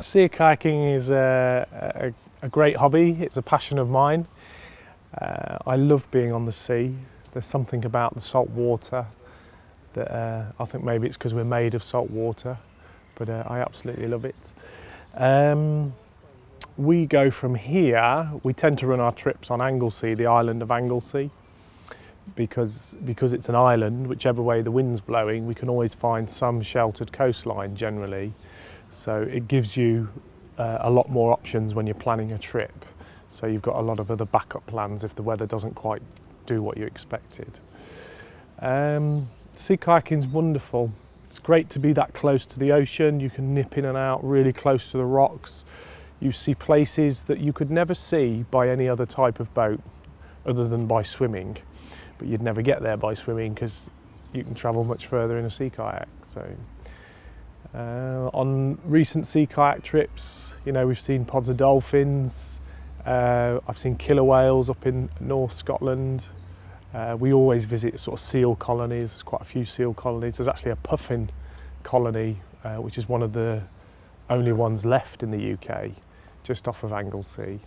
Sea kayaking is a great hobby. It's a passion of mine. I love being on the sea. There's something about the salt water that I think maybe it's because we're made of salt water, but I absolutely love it. We go from here, we tend to run our trips on Anglesey, the island of Anglesey, because it's an island, whichever way the wind's blowing, we can always find some sheltered coastline generally. So it gives you a lot more options when you're planning a trip. So you've got a lot of other backup plans if the weather doesn't quite do what you expected. Sea kayaking's wonderful. It's great to be that close to the ocean. You can nip in and out really close to the rocks. You see places that you could never see by any other type of boat other than by swimming. But you'd never get there by swimming because you can travel much further in a sea kayak. So on recent sea kayak trips, you know, we've seen pods of dolphins. I've seen killer whales up in North Scotland. We always visit sort of seal colonies. There's quite a few seal colonies. There's actually a puffin colony, which is one of the only ones left in the UK, just off of Anglesey.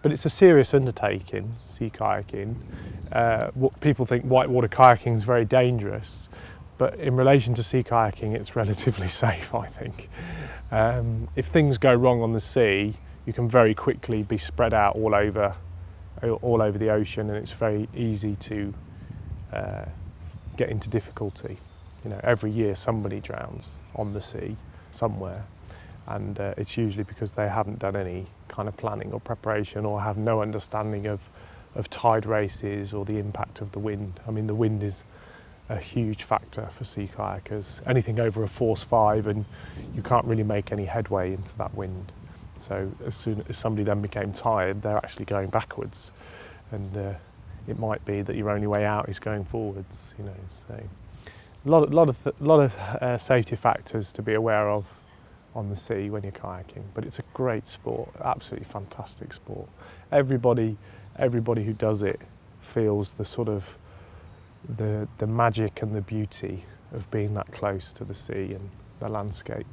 But it's a serious undertaking, sea kayaking. What people think whitewater kayaking is very dangerous, but in relation to sea kayaking, it's relatively safe, I think. If things go wrong on the sea, you can very quickly be spread out all over the ocean, and it's very easy to get into difficulty. You know, every year somebody drowns on the sea somewhere, and it's usually because they haven't done any kind of planning or preparation, or have no understanding of tide races or the impact of the wind. I mean, the wind is a huge factor for sea kayakers. Anything over a force 5 and you can't really make any headway into that wind. So as soon as somebody then became tired, they're actually going backwards, and it might be that your only way out is going forwards. You know, so a lot of safety factors to be aware of on the sea when you're kayaking. But it's a great sport, absolutely fantastic sport. Everybody who does it feels the sort of the magic and the beauty of being that close to the sea and the landscape.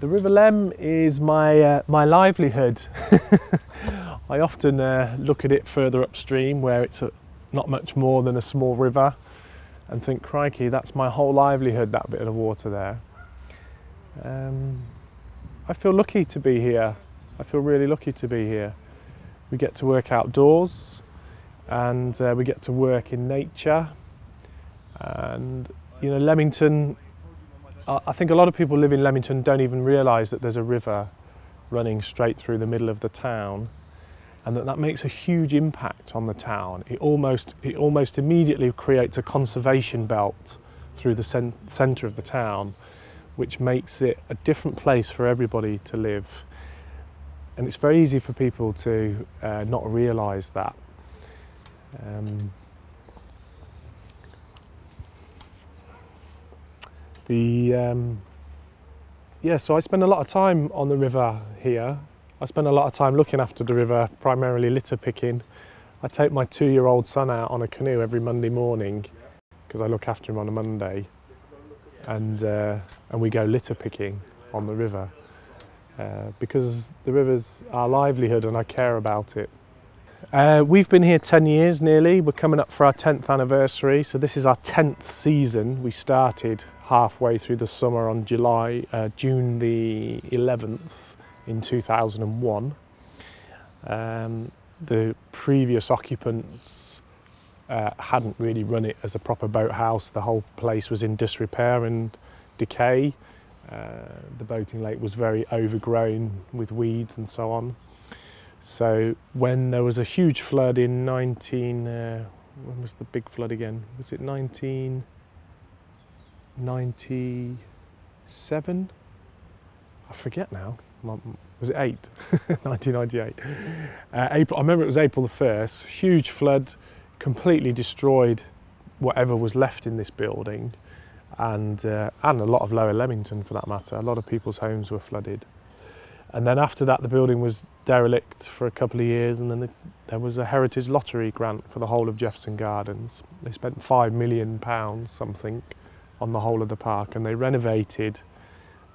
The River Lem is my livelihood. I often look at it further upstream where it's not much more than a small river and think, crikey, that's my whole livelihood, that bit of water there. I feel lucky to be here. I feel really lucky to be here. We get to work outdoors, and we get to work in nature. And you know, Leamington, I think a lot of people live in Leamington don't even realise that there's a river running straight through the middle of the town, and that makes a huge impact on the town. It almost immediately creates a conservation belt through the centre of the town, which makes it a different place for everybody to live. And it's very easy for people to not realise that. So I spend a lot of time on the river here. I spend a lot of time looking after the river, primarily litter picking. I take my 2-year-old son out on a canoe every Monday morning because I look after him on a Monday, and we go litter picking on the river because the river's our livelihood and I care about it. We've been here 10 years nearly. We're coming up for our 10th anniversary, so this is our 10th season. We started halfway through the summer on June the 11th in 2001. The previous occupants hadn't really run it as a proper boathouse. The whole place was in disrepair and decay. The boating lake was very overgrown with weeds and so on. So when there was a huge flood in when was the big flood again? Was it 1997? I forget now. Was it 8? 1998. April. I remember it was April the 1st. Huge flood, completely destroyed whatever was left in this building, and a lot of Lower Leamington for that matter. A lot of people's homes were flooded. And then after that, the building was derelict for a couple of years, and then there was a Heritage Lottery grant for the whole of Jefferson Gardens. They spent £5 million something on the whole of the park, and they renovated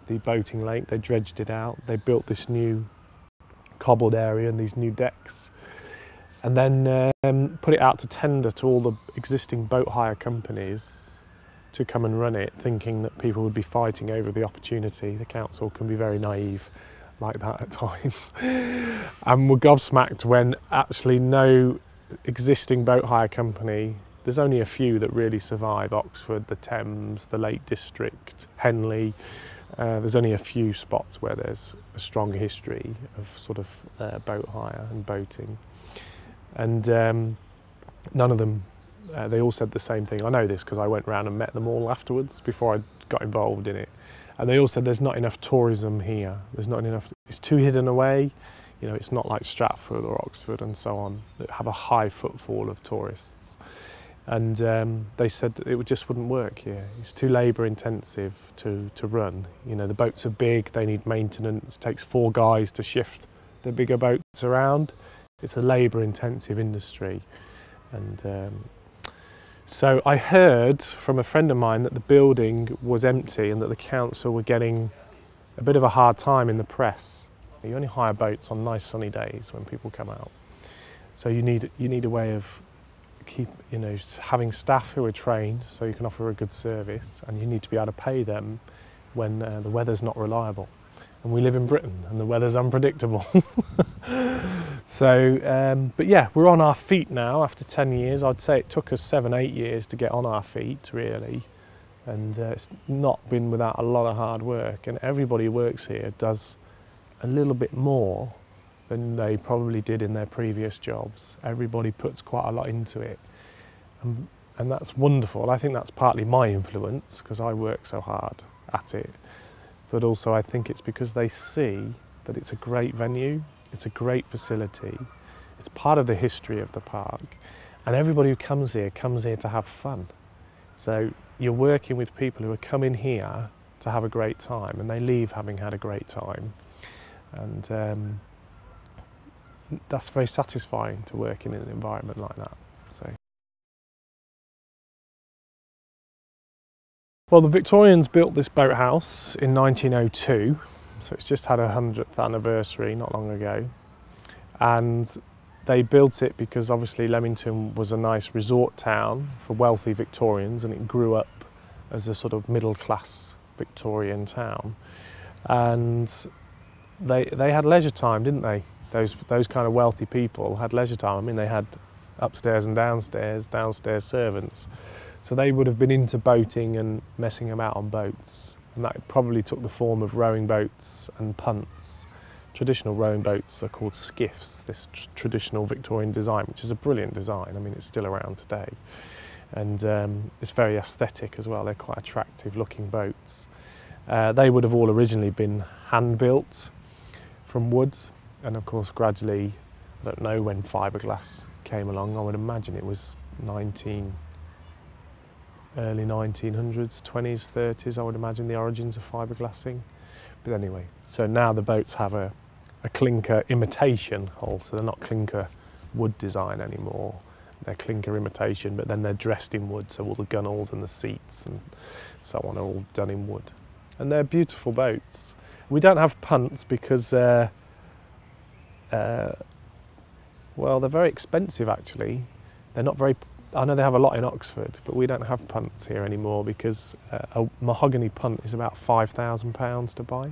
the boating lake. They dredged it out. They built this new cobbled area and these new decks, and then put it out to tender to all the existing boat hire companies to come and run it, thinking that people would be fighting over the opportunity. The council can be very naive like that at times, and were gobsmacked when actually no existing boat hire company, there's only a few that really survive: Oxford, the Thames, the Lake District, Henley. There's only a few spots where there's a strong history of sort of boat hire and boating, and none of them, they all said the same thing. I know this because I went round and met them all afterwards before I got involved in it. And they all said there's not enough tourism here. There's not enough, it's too hidden away. You know, it's not like Stratford or Oxford and so on that have a high footfall of tourists. And they said that it just wouldn't work here. It's too labour intensive to run. You know, the boats are big, they need maintenance. It takes 4 guys to shift the bigger boats around. It's a labour intensive industry. And so I heard from a friend of mine that the building was empty and that the council were getting a bit of a hard time in the press. You only hire boats on nice sunny days when people come out. So you need a way of having staff who are trained so you can offer a good service, and you need to be able to pay them when the weather's not reliable. And we live in Britain and the weather's unpredictable. So, but yeah, we're on our feet now after 10 years. I'd say it took us 7-8 years to get on our feet, really. And it's not been without a lot of hard work. And everybody who works here does a little bit more than they probably did in their previous jobs. Everybody puts quite a lot into it. And that's wonderful. I think that's partly my influence because I work so hard at it. But also I think it's because they see that it's a great venue. It's a great facility. It's part of the history of the park, and everybody who comes here to have fun. So you're working with people who are coming here to have a great time, and they leave having had a great time. And that's very satisfying to work in an environment like that. So. Well, the Victorians built this boathouse in 1902. So it's just had a 100th anniversary not long ago, and they built it because obviously Leamington was a nice resort town for wealthy Victorians, and it grew up as a sort of middle class Victorian town, and they had leisure time, didn't they? Those kind of wealthy people had leisure time. I mean, they had upstairs and downstairs servants, so they would have been into boating and messing about on boats. And that probably took the form of rowing boats and punts. Traditional rowing boats are called skiffs, this traditional Victorian design, which is a brilliant design. I mean, it's still around today. And it's very aesthetic as well. They're quite attractive looking boats. They would have all originally been hand-built from wood. And of course, gradually, I don't know when fiberglass came along. I would imagine it was early 1900s, 20s, 30s, I would imagine the origins of fiberglassing. But anyway, so now the boats have a clinker imitation hull, so they're not clinker wood design anymore. They're clinker imitation, but then they're dressed in wood, so all the gunnels and the seats and so on are all done in wood. And they're beautiful boats. We don't have punts because, well, they're very expensive actually. They're not very, I know they have a lot in Oxford, but we don't have punts here anymore because a mahogany punt is about £5,000 to buy.